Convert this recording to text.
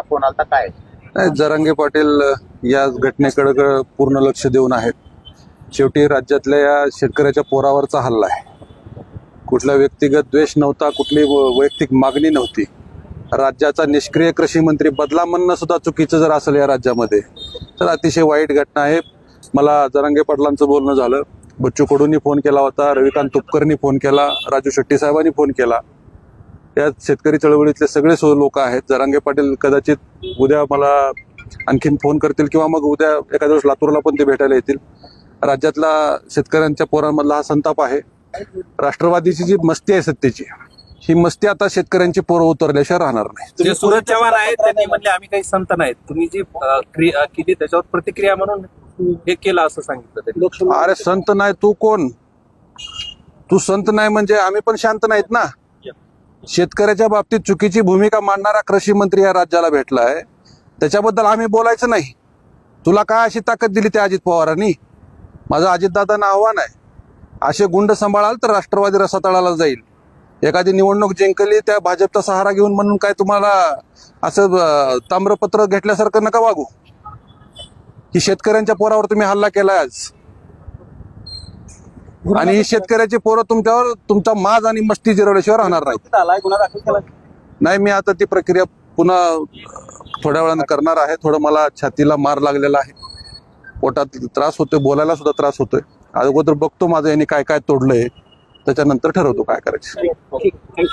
Phone आलता काय? नाही, जरांगे पाटील या घटनेकडे पूर्ण लक्ष देऊन आहेत. शेवटी राज्यातल्या या शेतकऱ्याच्या पोरावरचा हल्ला आहे. कुठला व्यक्तिगत द्वेष नव्हता, कुठली वैयक्तिक मागणी नव्हती. राज्याचा निष्क्रिय कृषी मंत्री बदला म्हणणं सुद्धा चुकीचं जर असेल या राज्यामध्ये तर अतिशय वाईट घटना आहे. मला जरांगे पाटलांचं बोलणं झालं, बच्चू कडूंनी फोन केला होता, रविकांत तुपकरनी फोन केला, राजू शेट्टी साहेबांनी फोन केला. या शेतकरी चळवळीतले सगळे लोक आहेत. जरांगे पाटील कदाचित उद्या मला आणखीन फोन करतील किंवा मग उद्या एखाद्या दिवस लातूरला पण ते भेटायला येतील. राज्यातला शेतकऱ्यांच्या पोरांमधला हा संताप आहे. राष्ट्रवादीची जी मस्ती आहे सत्तेची, ही मस्ती आता शेतकऱ्यांची पोरं उतरल्याशिवाय राहणार नाही. जे सूरज चव्हाण आहेत त्यांनी म्हणले आम्ही काही संत नाहीत, तुम्ही जी क्रिया केली त्याच्यावर प्रतिक्रिया म्हणून हे केलं असं सांगितलं त्यांनी. अरे संत नाही तू कोण? तू संत नाही म्हणजे आम्ही पण शांत नाहीत ना. शेतकऱ्याच्या बाबतीत चुकीची भूमिका मांडणारा कृषी मंत्री या राज्याला भेटलाय, त्याच्याबद्दल आम्ही बोलायचं नाही. तुला काय अशी ताकद दिली त्या अजित पवारांनी? माझं अजितदादांना आव्हान आहे, असे गुंड सांभाळाल तर राष्ट्रवादी रसातळाला जाईल. एखादी निवडणूक जिंकली त्या भाजपचा सहारा घेऊन म्हणून काय तुम्हाला असं ताम्रपत्र घेतल्यासारखं नका वागू. की शेतकऱ्यांच्या पोरावर तुम्ही हल्ला केलाय आज, आणि ही शेतकऱ्याची पोरं तुमच्यावर तुमचा माज आणि मस्ती जिरवल्याशिवाय राहणार नाही. नाही, मी आता ती प्रक्रिया पुन्हा थोड्या वेळानं करणार आहे. थोडं मला छातीला मार लागलेला आहे, पोटात त्रास होतोय, बोलायला सुद्धा त्रास होतोय. अगोदर बघतो माझं यांनी काय काय तोडलंय, त्याच्यानंतर ठरवतो काय करायचं.